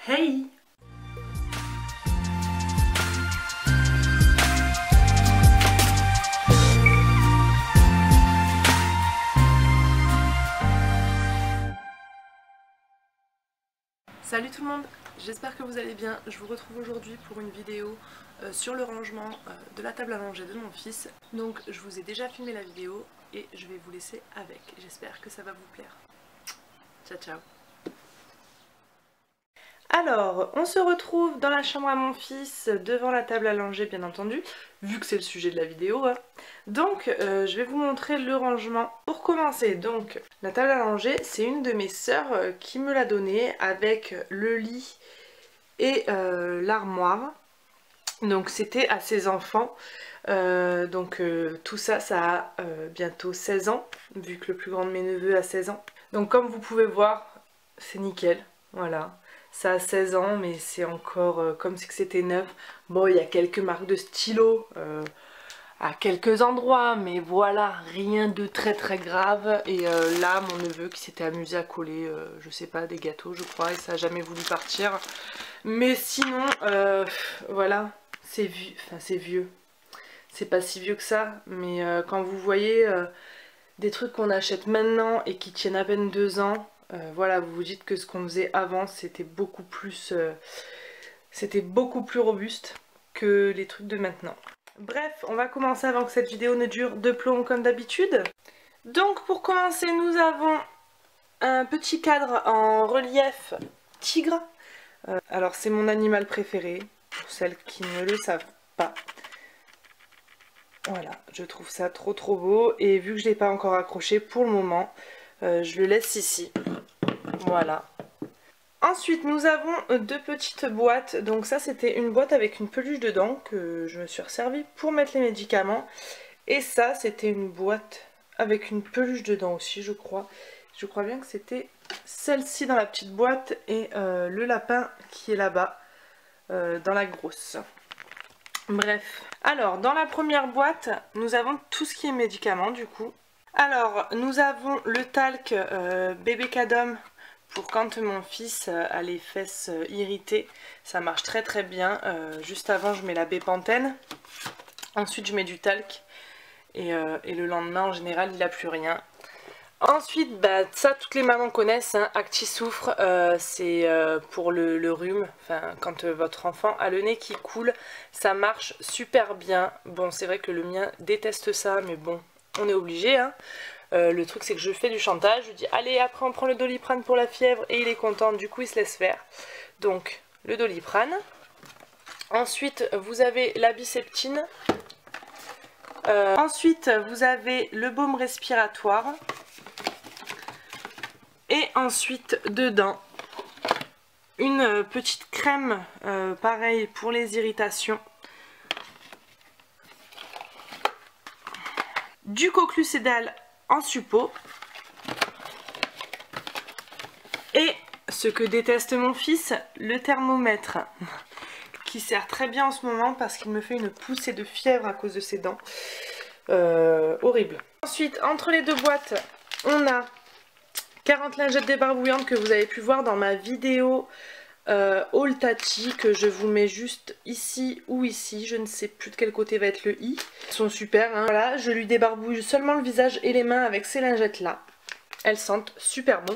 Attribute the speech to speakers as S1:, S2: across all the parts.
S1: Hey! Salut tout le monde, j'espère que vous allez bien. Je vous retrouve aujourd'hui pour une vidéo sur le rangement de la table à manger de mon fils. Donc je vous ai déjà filmé la vidéo et je vais vous laisser avec. J'espère que ça va vous plaire. Ciao ciao. Alors, on se retrouve dans la chambre à mon fils, devant la table à langer bien entendu, vu que c'est le sujet de la vidéo. Hein. Donc, je vais vous montrer le rangement. Pour commencer, donc, la table à langer, c'est une de mes sœurs qui me l'a donnée avec le lit et l'armoire. Donc, c'était à ses enfants. Tout ça, ça a bientôt 16 ans, vu que le plus grand de mes neveux a 16 ans. Donc, comme vous pouvez voir, c'est nickel, voilà. Ça a 16 ans, mais c'est encore comme si c'était neuf. Bon, il y a quelques marques de stylo à quelques endroits, mais voilà, rien de très très grave. Et là, mon neveu qui s'était amusé à coller, je sais pas, des gâteaux, je crois, et ça a jamais voulu partir. Mais sinon, voilà, c'est vieux, enfin c'est vieux. C'est pas si vieux que ça, mais quand vous voyez des trucs qu'on achète maintenant et qui tiennent à peine 2 ans, voilà, vous vous dites que ce qu'on faisait avant c'était beaucoup plus robuste que les trucs de maintenant. Bref, on va commencer avant que cette vidéo ne dure de plomb comme d'habitude. Donc pour commencer, nous avons un petit cadre en relief tigre. Alors c'est mon animal préféré, pour celles qui ne le savent pas. Voilà, je trouve ça trop beau et vu que je ne l'ai pas encore accroché pour le moment, je le laisse ici. Voilà. Ensuite, nous avons deux petites boîtes. Donc ça, c'était une boîte avec une peluche dedans que je me suis resservie pour mettre les médicaments. Et ça, c'était une boîte avec une peluche dedans aussi, je crois. Je crois bien que c'était celle-ci dans la petite boîte et le lapin qui est là-bas, dans la grosse. Bref. Alors, dans la première boîte, nous avons tout ce qui est médicaments, du coup. Alors, nous avons le talc bébé Cadom pour quand mon fils a les fesses irritées. Ça marche très bien. Juste avant, je mets la Bépantène. Ensuite, je mets du talc. Et le lendemain, en général, il n'a plus rien. Ensuite, bah, ça, toutes les mamans connaissent, hein, Actisoufre, c'est pour le rhume, enfin, quand votre enfant a le nez qui coule, ça marche super bien. Bon, c'est vrai que le mien déteste ça, mais bon, on est obligé, hein. Le truc, c'est que je fais du chantage, je dis, allez, après on prend le Doliprane pour la fièvre, et il est content, du coup, il se laisse faire. Donc, le Doliprane. Ensuite, vous avez la Biceptine. Ensuite, vous avez le baume respiratoire. Et ensuite, dedans, une petite crème, pareil pour les irritations. Du coclucédal en suppôt. Et ce que déteste mon fils, le thermomètre. Qui sert très bien en ce moment parce qu'il me fait une poussée de fièvre à cause de ses dents. Horrible. Ensuite, entre les deux boîtes, on a 40 lingettes débarbouillantes que vous avez pu voir dans ma vidéo haul Tati, que je vous mets juste ici ou ici, je ne sais plus de quel côté va être le i. Elles sont super, hein. Voilà, je lui débarbouille seulement le visage et les mains avec ces lingettes là. Elles sentent super bon.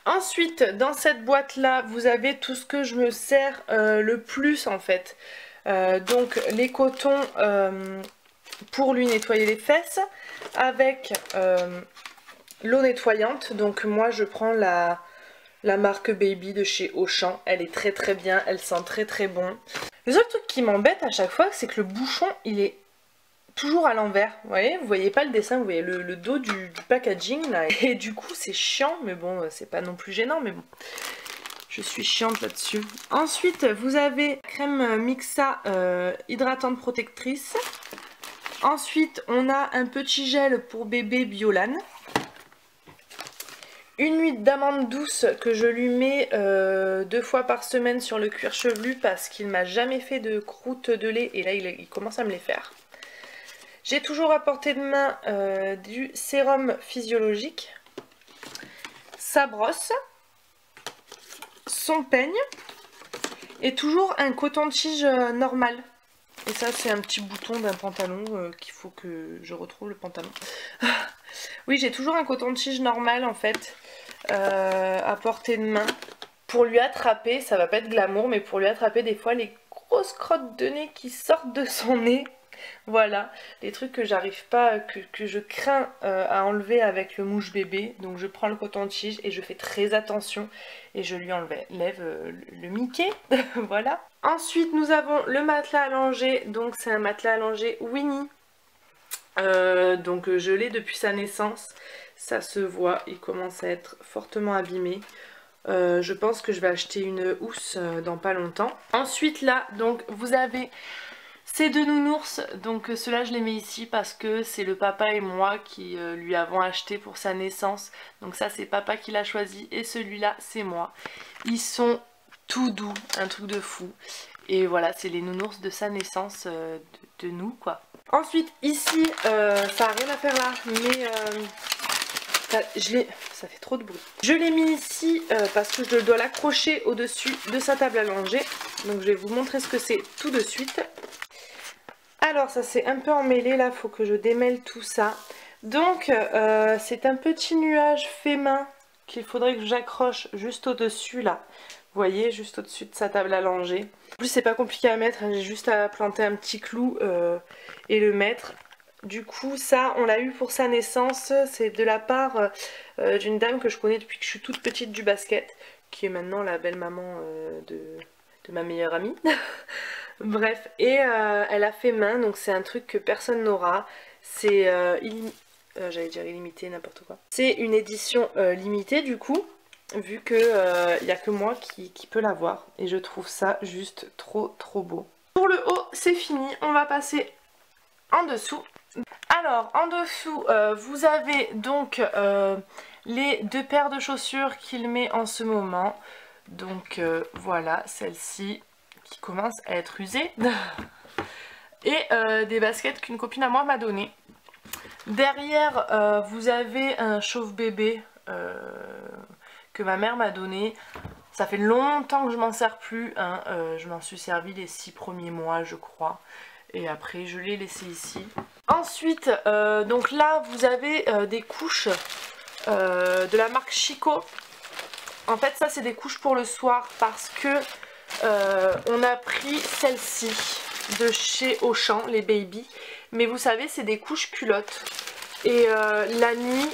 S1: Ensuite, dans cette boîte là, vous avez tout ce que je me sers le plus en fait. Donc les cotons pour lui nettoyer les fesses, avec l'eau nettoyante. Donc moi je prends la marque Baby de chez Auchan, elle est très bien, elle sent très bon. Le seul truc qui m'embête à chaque fois, c'est que le bouchon il est toujours à l'envers, vous voyez pas le dessin, vous voyez le dos du packaging là, et du coup c'est chiant, mais bon c'est pas non plus gênant, mais bon, je suis chiante là-dessus. Ensuite vous avez crème Mixa hydratante protectrice. Ensuite on a un petit gel pour bébé Biolane. Une huile d'amande douce que je lui mets 2 fois par semaine sur le cuir chevelu parce qu'il m'a jamais fait de croûte de lait et là il commence à me les faire. J'ai toujours à portée de main du sérum physiologique, sa brosse, son peigne et toujours un coton-tige normal. Et ça c'est un petit bouton d'un pantalon qu'il faut que je retrouve le pantalon. Oui, j'ai toujours un coton-tige normal en fait à portée de main pour lui attraper, ça va pas être glamour, mais pour lui attraper des fois les grosses crottes de nez qui sortent de son nez. Voilà, les trucs que j'arrive pas, que je crains à enlever avec le mouche bébé. Donc je prends le coton-tige et je fais très attention et je lui enlève le Mickey. Voilà. Ensuite nous avons le matelas allongé, donc c'est un matelas allongé Winnie. Donc je l'ai depuis sa naissance, ça se voit, il commence à être fortement abîmé. Je pense que je vais acheter une housse dans pas longtemps. Ensuite là, donc vous avez ces deux nounours, donc ceux-là je les mets ici parce que c'est le papa et moi qui lui avons acheté pour sa naissance. Donc ça c'est papa qui l'a choisi et celui-là c'est moi. Ils sont tout doux, un truc de fou. Et voilà, c'est les nounours de sa naissance, de nous quoi. Ensuite ici, ça n'a rien à faire là, mais ça fait trop de bruit. Je l'ai mis ici parce que je dois l'accrocher au-dessus de sa table à langer. Donc je vais vous montrer ce que c'est tout de suite. Alors ça s'est un peu emmêlé là, faut que je démêle tout ça. Donc c'est un petit nuage fait main qu'il faudrait que j'accroche juste au-dessus là. Vous voyez, juste au-dessus de sa table à langer. En plus c'est pas compliqué à mettre, j'ai juste à planter un petit clou et le mettre. Du coup ça on l'a eu pour sa naissance, c'est de la part d'une dame que je connais depuis que je suis toute petite du basket, qui est maintenant la belle maman de ma meilleure amie. Bref, et elle a fait main, donc c'est un truc que personne n'aura. C'est j'allais dire illimité, n'importe quoi. C'est une édition limitée du coup, vu que il n'y a que moi qui peut l'avoir. Et je trouve ça juste trop beau. Pour le haut, c'est fini. On va passer en dessous. Alors, en dessous, vous avez donc les deux paires de chaussures qu'il met en ce moment. Donc voilà, celle-ci qui commence à être usée. Et des baskets qu'une copine à moi m'a donné. Derrière, vous avez un chauffe-bébé que ma mère m'a donné. Ça fait longtemps que je m'en sers plus. Hein. Je m'en suis servi les 6 premiers mois, je crois. Et après, je l'ai laissé ici. Ensuite, donc là, vous avez des couches de la marque Chico. En fait, ça, c'est des couches pour le soir parce que on a pris celle-ci de chez Auchan, les Baby. Mais vous savez, c'est des couches culottes. Et la nuit...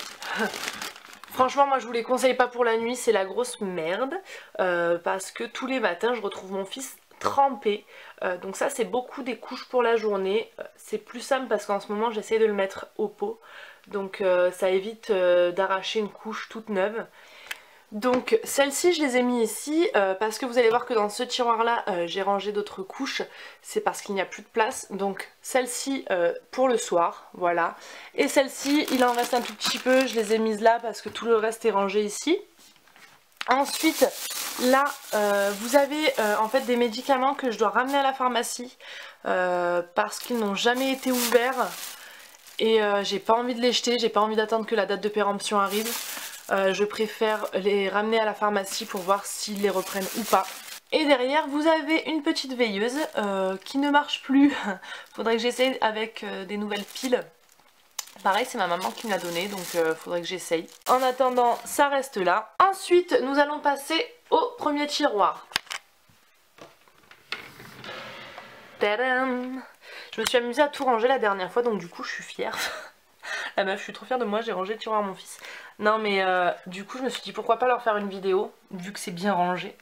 S1: Franchement, moi je vous les conseille pas pour la nuit, c'est la grosse merde. Parce que tous les matins, je retrouve mon fils trempé. Donc ça, c'est beaucoup des couches pour la journée. C'est plus simple parce qu'en ce moment, j'essaie de le mettre au pot. Donc ça évite d'arracher une couche toute neuve. Donc celles-ci je les ai mis ici parce que vous allez voir que dans ce tiroir là j'ai rangé d'autres couches. C'est parce qu'il n'y a plus de place. Donc celle-ci pour le soir, voilà. Et celle-ci il en reste un tout petit peu, je les ai mises là parce que tout le reste est rangé ici. Ensuite là vous avez en fait des médicaments que je dois ramener à la pharmacie parce qu'ils n'ont jamais été ouverts. Et j'ai pas envie de les jeter, j'ai pas envie d'attendre que la date de péremption arrive. Je préfère les ramener à la pharmacie pour voir s'ils les reprennent ou pas. Et derrière vous avez une petite veilleuse qui ne marche plus. Faudrait que j'essaye avec des nouvelles piles. Pareil, c'est ma maman qui me l'a donné, donc faudrait que j'essaye. En attendant, ça reste là. Ensuite, nous allons passer au premier tiroir. Tadam! Je me suis amusée à tout ranger la dernière fois, donc du coup je suis fière. La meuf, je suis trop fière de moi, j'ai rangé le tiroir à mon fils. Non mais du coup je me suis dit pourquoi pas leur faire une vidéo, vu que c'est bien rangé.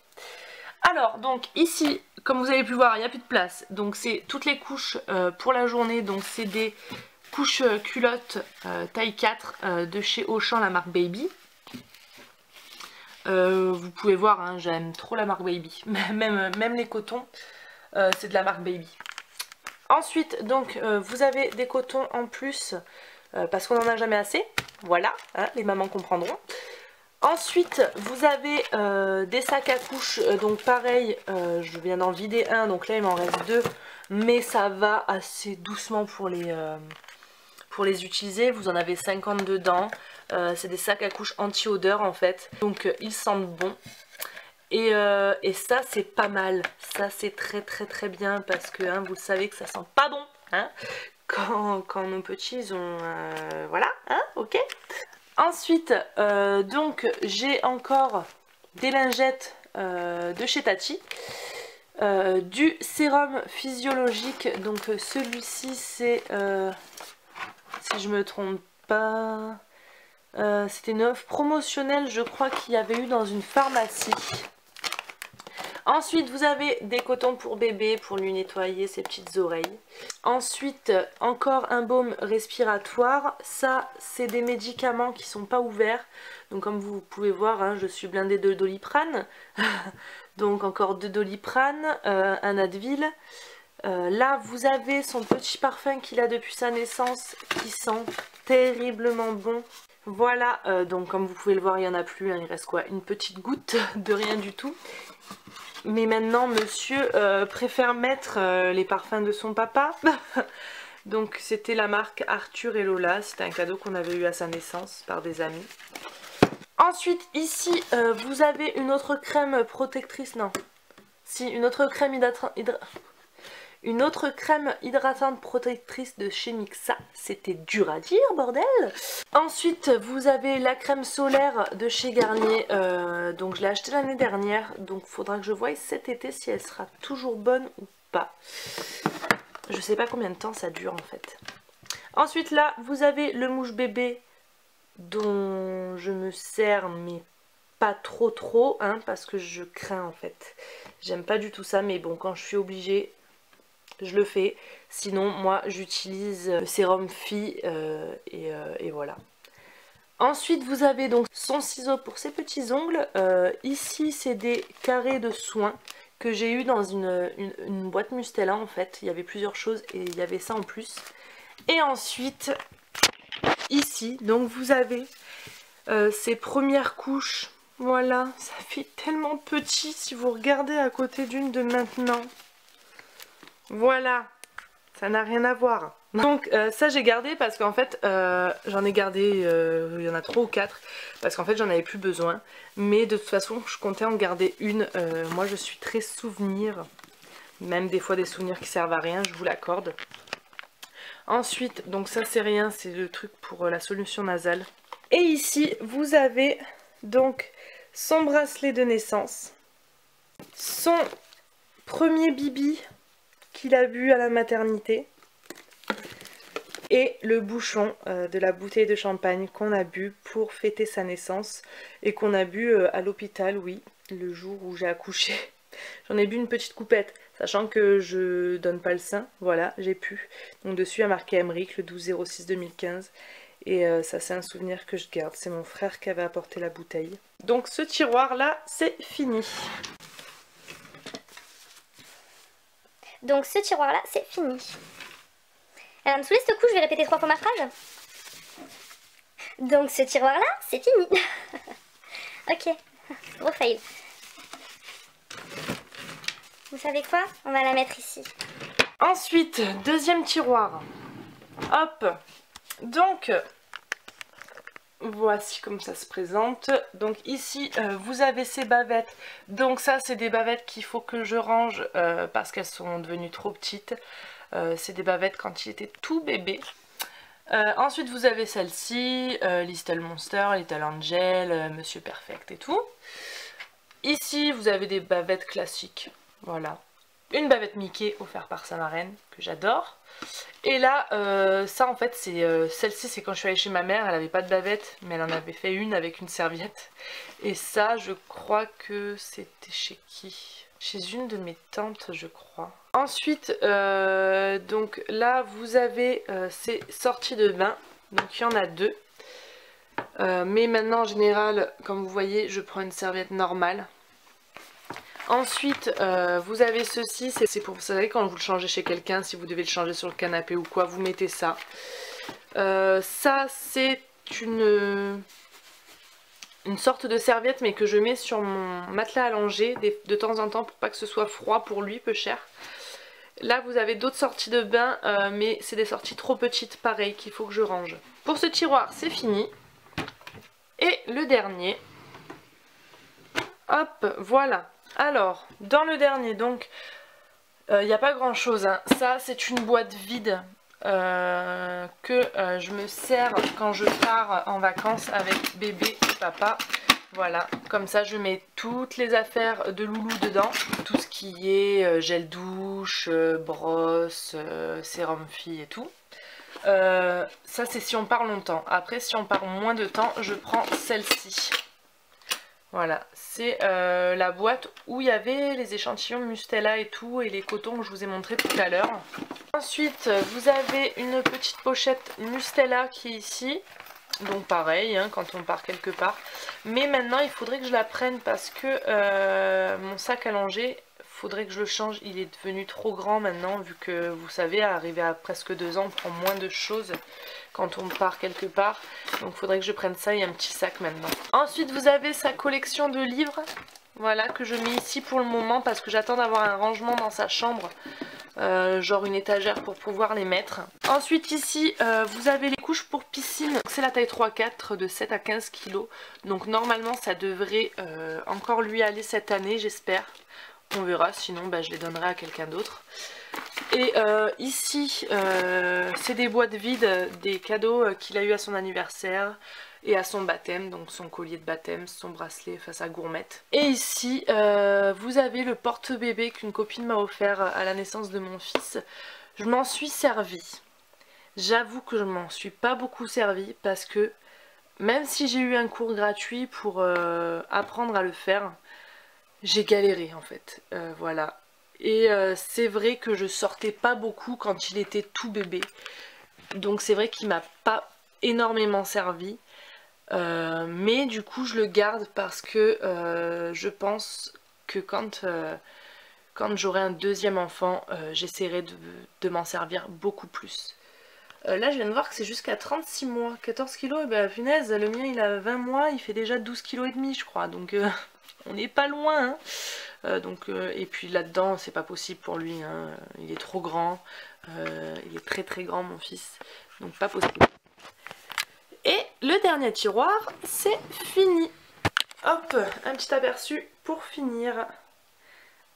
S1: Alors donc ici, comme vous avez pu voir, il n'y a plus de place. Donc c'est toutes les couches pour la journée, donc c'est des couches culottes taille 4 de chez Auchan, la marque Baby. Vous pouvez voir, hein, j'aime trop la marque Baby, même les cotons, c'est de la marque Baby. Ensuite donc vous avez des cotons en plus parce qu'on n'en a jamais assez, voilà, hein, les mamans comprendront. Ensuite vous avez des sacs à couches, donc pareil, je viens d'en vider un, donc là il m'en reste 2, mais ça va assez doucement pour les utiliser. Vous en avez 50 dedans, c'est des sacs à couches anti-odeur en fait, donc ils sentent bon. Et ça c'est pas mal, ça c'est très bien parce que hein, vous savez que ça sent pas bon hein, quand nos petits ils ont... voilà, hein, ok. Ensuite, donc j'ai encore des lingettes de chez Tati. Du sérum physiologique, donc celui-ci c'est, si je me trompe pas, c'était une offre promotionnelle je crois qu'il y avait eu dans une pharmacie. Ensuite vous avez des cotons pour bébé pour lui nettoyer ses petites oreilles. Ensuite encore un baume respiratoire, ça c'est des médicaments qui sont pas ouverts. Donc comme vous pouvez voir hein, je suis blindée de Doliprane. Donc encore 2 Doliprane, un Advil. Là vous avez son petit parfum qu'il a depuis sa naissance qui sent terriblement bon. Voilà, donc comme vous pouvez le voir il n'y en a plus, hein, il reste quoi, une petite goutte de rien du tout. Mais maintenant monsieur préfère mettre les parfums de son papa. Donc c'était la marque Arthur et Lola, c'était un cadeau qu'on avait eu à sa naissance par des amis. Ensuite ici vous avez une autre crème protectrice, non si, une autre crème hydratante protectrice de chez Mixa, c'était dur à dire bordel. Ensuite vous avez la crème solaire de chez Garnier, donc je l'ai achetée l'année dernière, donc faudra que je voie cet été si elle sera toujours bonne ou pas. Je sais pas combien de temps ça dure en fait. Ensuite là vous avez le mouche bébé dont je me sers mais pas trop hein, parce que je crains en fait. J'aime pas du tout ça mais bon quand je suis obligée je le fais. Sinon moi j'utilise le sérum Phi et voilà. Ensuite vous avez donc son ciseau pour ses petits ongles. Ici c'est des carrés de soins que j'ai eu dans une boîte Mustela en fait. Il y avait plusieurs choses et il y avait ça en plus. Et ensuite ici donc vous avez ces premières couches. Voilà, ça fait tellement petit si vous regardez à côté d'une de maintenant. Voilà, ça n'a rien à voir. Donc ça j'ai gardé parce qu'en fait j'en ai gardé, il y en a 3 ou 4 parce qu'en fait j'en avais plus besoin. Mais de toute façon je comptais en garder une. Moi je suis très souvenir, même des fois des souvenirs qui servent à rien, je vous l'accorde. Ensuite, donc ça c'est rien, c'est le truc pour la solution nasale. Et ici vous avez donc son bracelet de naissance, son premier bibi qu'il a bu à la maternité et le bouchon de la bouteille de champagne qu'on a bu pour fêter sa naissance et qu'on a bu à l'hôpital, oui, le jour où j'ai accouché. J'en ai bu une petite coupette, sachant que je donne pas le sein, voilà, j'ai pu. Donc dessus il y a marqué Emmerich, le 12/06/2015. Et ça c'est un souvenir que je garde, c'est mon frère qui avait apporté la bouteille. Donc ce tiroir là c'est fini.
S2: Donc ce tiroir là c'est fini. Elle va me saouler ce coup, je vais répéter 3 fois ma phrase. Donc ce tiroir là c'est fini. Ok, gros fail. Vous savez quoi? On va la mettre ici.
S1: Ensuite, deuxième tiroir. Hop. Donc, voici comme ça se présente. Donc ici, vous avez ces bavettes. Donc ça, c'est des bavettes qu'il faut que je range parce qu'elles sont devenues trop petites. C'est des bavettes quand il était tout bébé. Ensuite, vous avez celle-ci, Little Monster, Little Angel, Monsieur Perfect et tout. Ici, vous avez des bavettes classiques. Voilà. Une bavette Mickey offerte par sa marraine, que j'adore. Et là, ça en fait, c'est celle-ci, c'est quand je suis allée chez ma mère, elle n'avait pas de bavette, mais elle en avait fait une avec une serviette. Et ça, je crois que c'était chez qui? Chez une de mes tantes, je crois. Ensuite, donc là, vous avez ces sorties de bain. Donc il y en a 2. Mais maintenant, en général, comme vous voyez, je prends une serviette normale. Ensuite, vous avez ceci, c'est pour, vous savez, quand vous le changez chez quelqu'un, si vous devez le changer sur le canapé ou quoi, vous mettez ça. Ça, c'est une sorte de serviette, mais que je mets sur mon matelas allongé de temps en temps pour pas que ce soit froid pour lui, peu cher. Là, vous avez d'autres sorties de bain, mais c'est des sorties trop petites, pareil, qu'il faut que je range. Pour ce tiroir, c'est fini. Et le dernier... Hop, voilà. Alors, dans le dernier, donc, il n'y a pas grand chose, hein. Ça, c'est une boîte vide que je me sers quand je pars en vacances avec bébé et papa. Voilà, comme ça je mets toutes les affaires de loulou dedans. Tout ce qui est gel douche, brosse, sérum fille et tout. Ça c'est si on part longtemps. Après si on part moins de temps, je prends celle-ci. Voilà, c'est la boîte où il y avait les échantillons Mustela et tout, et les cotons que je vous ai montré tout à l'heure. Ensuite, vous avez une petite pochette Mustela qui est ici. Donc pareil, hein, quand on part quelque part. Mais maintenant, il faudrait que je la prenne parce que mon sac à langer, faudrait que je le change. Il est devenu trop grand maintenant, vu que vous savez, arrivé à presque 2 ans, on prend moins de choses quand on part quelque part. Donc il faudrait que je prenne ça et un petit sac maintenant. Ensuite, vous avez sa collection de livres. Voilà, que je mets ici pour le moment parce que j'attends d'avoir un rangement dans sa chambre. Genre une étagère pour pouvoir les mettre. Ensuite ici vous avez les couches pour piscine, c'est la taille 3-4 de 7 à 15 kg. Donc normalement ça devrait encore lui aller cette année, j'espère. On verra, sinon bah, je les donnerai à quelqu'un d'autre. Et ici c'est des boîtes vides, des cadeaux qu'il a eu à son anniversaire et à son baptême, donc son collier de baptême, son bracelet, enfin sa gourmette. Et ici vous avez le porte-bébé qu'une copine m'a offert à la naissance de mon fils. Je m'en suis servie. J'avoue que je m'en suis pas beaucoup servie parce que même si j'ai eu un cours gratuit pour apprendre à le faire, j'ai galéré en fait. Voilà. Et c'est vrai que je sortais pas beaucoup quand il était tout bébé. Donc c'est vrai qu'il m'a pas énormément servi. Mais du coup je le garde parce que je pense que quand j'aurai un deuxième enfant, j'essaierai de m'en servir beaucoup plus. Là je viens de voir que c'est jusqu'à 36 mois, 14 kilos, et ben punaise, le mien il a 20 mois, il fait déjà 12 kg et demi je crois, donc on n'est pas loin, hein. Et puis là-dedans c'est pas possible pour lui, hein. Il est trop grand, il est très très grand mon fils, donc pas possible. Et le dernier tiroir, c'est fini. Hop, un petit aperçu pour finir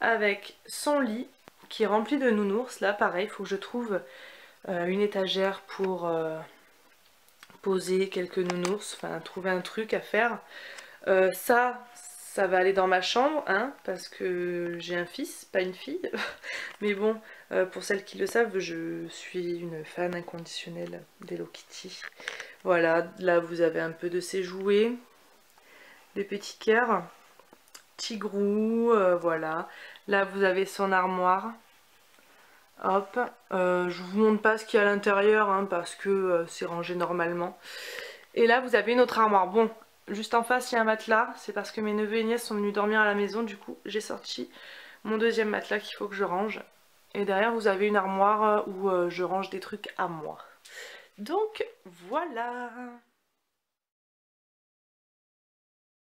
S1: avec son lit qui est rempli de nounours. Là, pareil, il faut que je trouve une étagère pour poser quelques nounours, enfin trouver un truc à faire. Ça va aller dans ma chambre, hein, parce que j'ai un fils, pas une fille. Mais bon, pour celles qui le savent, je suis une fan inconditionnelle d'Hello Kitty. Voilà, là vous avez un peu de ses jouets, des petits cœurs, Tigrou, voilà. Là vous avez son armoire. Hop, je vous montre pas ce qu'il y a à l'intérieur, hein, parce que c'est rangé normalement. Et là vous avez une autre armoire. Bon, juste en face il y a un matelas, c'est parce que mes neveux et nièces sont venus dormir à la maison, du coup j'ai sorti mon deuxième matelas qu'il faut que je range. Et derrière vous avez une armoire où je range des trucs à moi. Donc voilà.